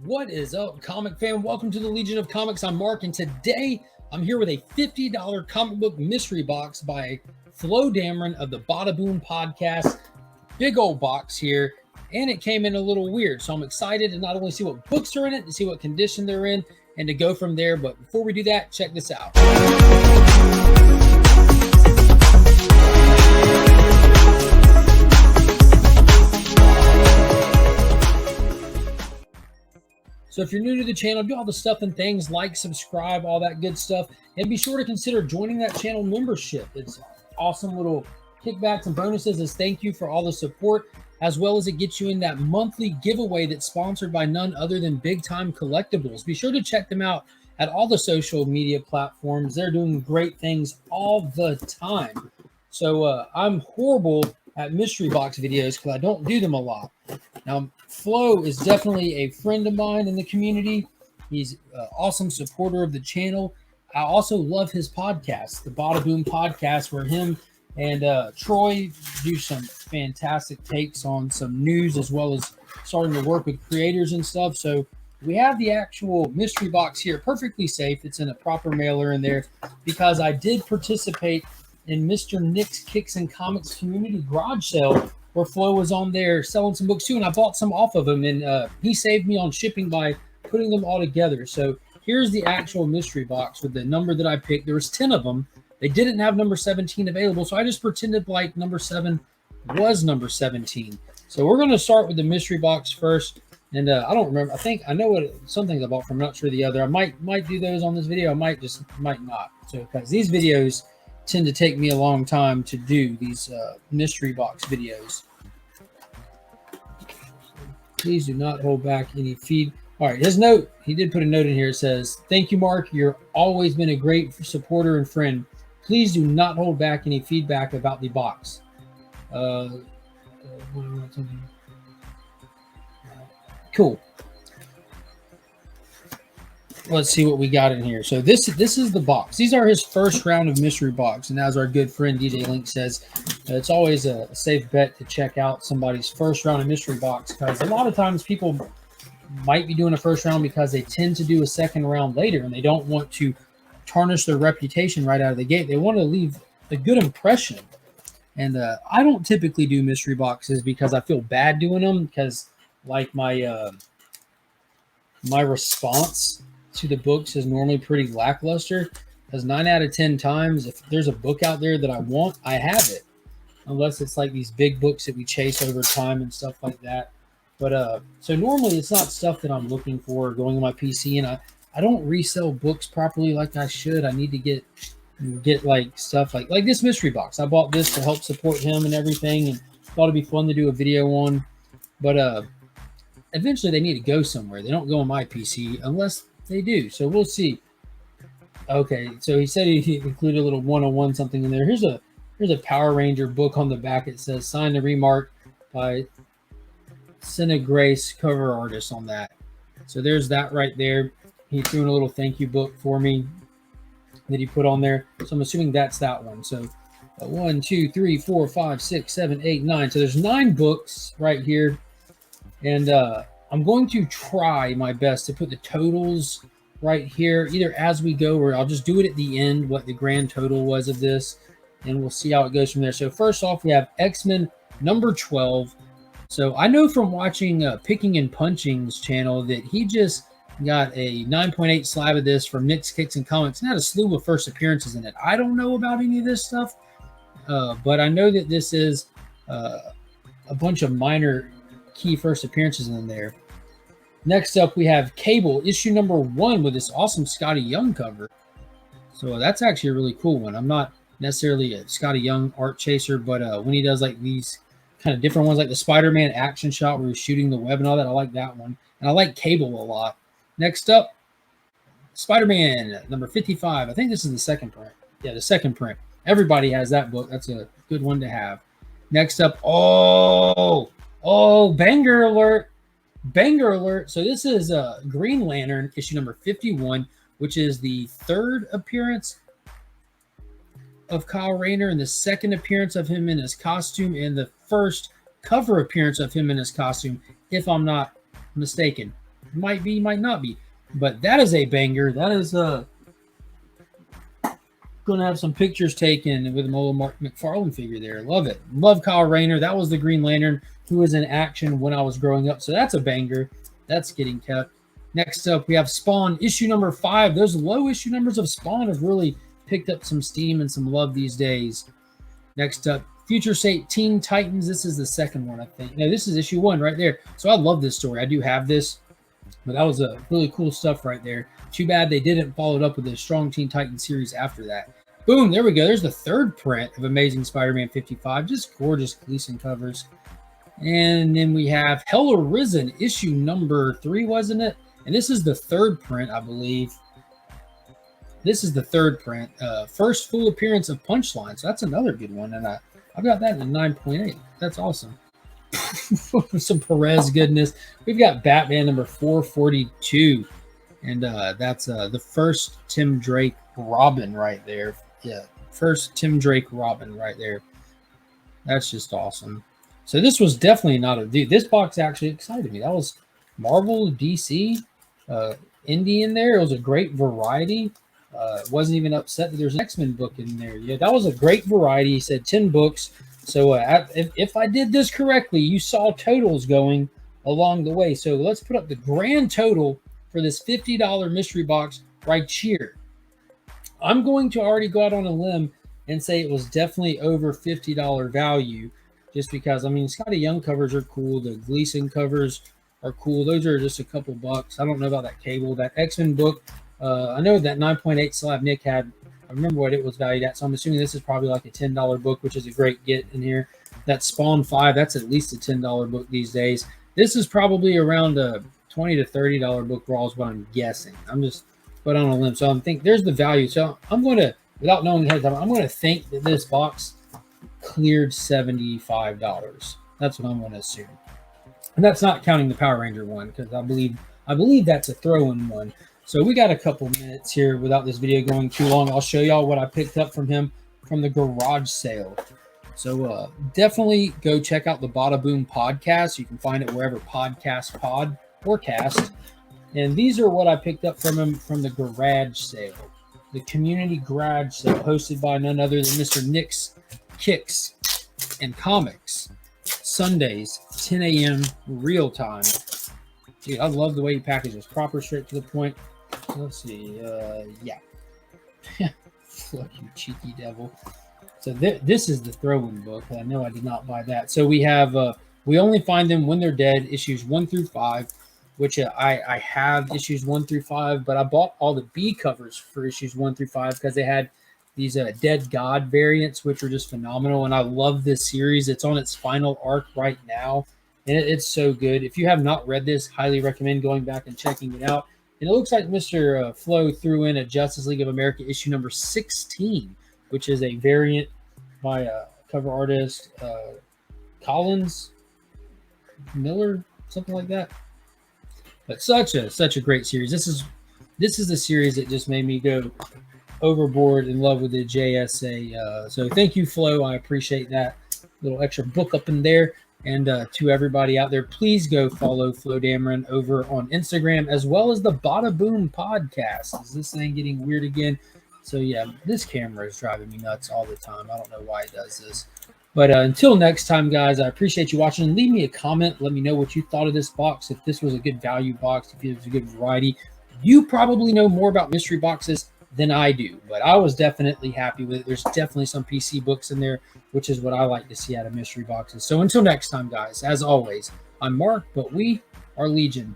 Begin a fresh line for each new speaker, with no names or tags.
What is up, comic fan? Welcome to the Legion of Comics. I'm Mark, and today I'm here with a $50 comic book mystery box by Flo Dameron of the Bada Boom podcast. Big old box here, and it came in a little weird, so I'm excited to not only see what books are in it, to see what condition they're in, and to go from there. But before we do that, check this out. So if you're new to the channel, do all the stuff and things, like, subscribe, all that good stuff. And be sure to consider joining that channel membership. It's awesome little kickbacks and bonuses as thank you for all the support, as well as it gets you in that monthly giveaway that's sponsored by none other than Big Time Collectibles. Be sure to check them out at all the social media platforms. They're doing great things all the time. So I'm horrible at mystery box videos because I don't do them a lot. Now, Flo is definitely a friend of mine in the community. He's an awesome supporter of the channel. I also love his podcast, the Bada Boom podcast, where him and Troy do some fantastic takes on some news, as well as starting to work with creators and stuff. So we have the actual mystery box here, perfectly safe. It's in a proper mailer in there because I did participate in Mr. Nick's Kicks and Comics community garage sale, where Flo was on there selling some books too, and I bought some off of him, and he saved me on shipping by putting them all together. So here's the actual mystery box with the number that I picked. There was 10 of them. They didn't have number 17 available, so I just pretended like number 7 was number 17. So we're going to start with the mystery box first, and I don't remember. I think I know what some things I bought from. I'm not sure the other. I might do those on this video. I might not. So because these videos tend to take me a long time to do, these mystery box videos. Please do not hold back any feed. All right, his note, he did put a note in here. It says, "Thank you, Mark. You're always been a great supporter and friend. Please do not hold back any feedback about the box." Cool. Let's see what we got in here. So this is the box. These are his first round of mystery box, and as our good friend DJ Link says, it's always a safe bet to check out somebody's first round of mystery box, because a lot of times people might be doing a first round because they tend to do a second round later, and they don't want to tarnish their reputation right out of the gate. They want to leave a good impression. And I don't typically do mystery boxes because I feel bad doing them, because like my response to the books is normally pretty lackluster, because 9 out of 10 times, if there's a book out there that I want, I have it, unless it's like these big books that we chase over time and stuff like that. But so normally it's not stuff that I'm looking for going on my PC, and I don't resell books properly like I should. I need to get like stuff like this mystery box. I bought this to help support him and everything, and thought it'd be fun to do a video on. But eventually they need to go somewhere. They don't go on my PC unless they do, so we'll see. Okay, so he said he included a little 101 something in there. Here's a Power Ranger book on the back. It says signed and remarked by Senna Grace, cover artist on that. So there's that right there. He threw in a little thank you book for me that he put on there. So I'm assuming that's that one. So 1, 2, 3, 4, 5, 6, 7, 8, 9. So there's 9 books right here, and I'm going to try my best to put the totals right here, either as we go, or I'll just do it at the end, what the grand total was of this, and we'll see how it goes from there. So first off, we have X-Men number 12. So I know from watching Picking and Punching's channel that he just got a 9.8 slab of this from Nick's Kicks and Comics, and had a slew of first appearances in it. I don't know about any of this stuff, but I know that this is a bunch of minor key first appearances in there. Next up, we have Cable, issue number 1, with this awesome Scotty Young cover. So that's actually a really cool one. I'm not necessarily a Scotty Young art chaser, but when he does like these kind of different ones, like the Spider-Man action shot where he's shooting the web and all that, I like that one. And I like Cable a lot. Next up, Spider-Man number 55. I think this is the second print. Yeah, the second print. Everybody has that book. That's a good one to have. Next up, banger alert. Banger alert. So this is Green Lantern issue number 51, which is the 3rd appearance of Kyle Rayner, and the 2nd appearance of him in his costume, and the 1st cover appearance of him in his costume, if I'm not mistaken. Might be, might not be. But that is a banger. That is going to have some pictures taken with a little Mark McFarlane figure there. Love it. Love Kyle Rayner. That was the Green Lantern who was in action when I was growing up. So that's a banger. That's getting kept. Next up, we have Spawn issue number 5. Those low issue numbers of Spawn have really picked up some steam and some love these days. Next up, Future State Teen Titans. This is the second one, I think. No, this is issue 1 right there. So I love this story. I do have this, but that was a really cool stuff right there. Too bad they didn't follow it up with a strong Teen Titans series after that. Boom, there we go. There's the third print of Amazing Spider-Man 55. Just gorgeous Gleason covers. And then we have Hell Arisen, issue number 3, wasn't it? And this is the third print, I believe. This is the third print. First full appearance of Punchline. So that's another good one. And I've got that in a 9.8. That's awesome. Some Perez goodness. We've got Batman number 442. And that's the first Tim Drake Robin right there. Yeah, first Tim Drake Robin right there. That's just awesome. So this was definitely not a... Dude, this box actually excited me. That was Marvel, DC, indie in there. It was a great variety. Wasn't even upset that there's an X-Men book in there. Yeah, that was a great variety. He said 10 books. So if I did this correctly, you saw totals going along the way. So let's put up the grand total for this $50 mystery box right here. I'm going to already go out on a limb and say it was definitely over $50 value, just because, I mean, Scotty Young covers are cool. The Gleason covers are cool. Those are just a couple bucks. I don't know about that Cable. That X-Men book, I know that 9.8 slab Nick had, I remember what it was valued at, so I'm assuming this is probably like a $10 book, which is a great get in here. That Spawn 5, that's at least a $10 book these days. This is probably around a $20 to $30 book raw is what I'm guessing. I'm just put on a limb. So I'm thinking there's the value. So I'm going to, without knowing ahead of time, I'm going to think that this box cleared $75. That's what I'm going to assume. And that's not counting the Power Ranger one, because I believe that's a throw-in one. So we got a couple minutes here without this video going too long. I'll show y'all what I picked up from him from the garage sale. So definitely go check out the Bada Boom podcast. You can find it wherever podcasts pod or cast. And these are what I picked up from him from the garage sale. The community garage sale hosted by none other than Mr. Nick's Kicks and Comics. Sundays, 10 a.m. real time. Dude, I love the way he packages. Proper, straight to the point. Let's see. Yeah. Fuck you, cheeky devil. So this is the throw-in book. I know I did not buy that. So we have, we only find them when they're dead, issues 1 through 5, which I have issues 1 through 5, but I bought all the B covers for issues 1 through 5 because they had these Dead God variants, which are just phenomenal. And I love this series. It's on its final arc right now, and it's so good. If you have not read this, highly recommend going back and checking it out. And it looks like Mr. Flo threw in a Justice League of America issue number 16, which is a variant by cover artist Collins Miller, something like that. But such a great series. This is the series that just made me go overboard in love with the JSA. So thank you, Flo. I appreciate that little extra book up in there. And to everybody out there, please go follow Flo Dameron over on Instagram, as well as the Bada Boom podcast. Is this thing getting weird again? So yeah, this camera is driving me nuts all the time. I don't know why it does this. But until next time, guys, I appreciate you watching. Leave me a comment. Let me know what you thought of this box. If this was a good value box, if it was a good variety. You probably know more about mystery boxes than I do, but I was definitely happy with it. There's definitely some PC books in there, which is what I like to see out of mystery boxes. So until next time, guys, as always, I'm Mark, but we are Legion.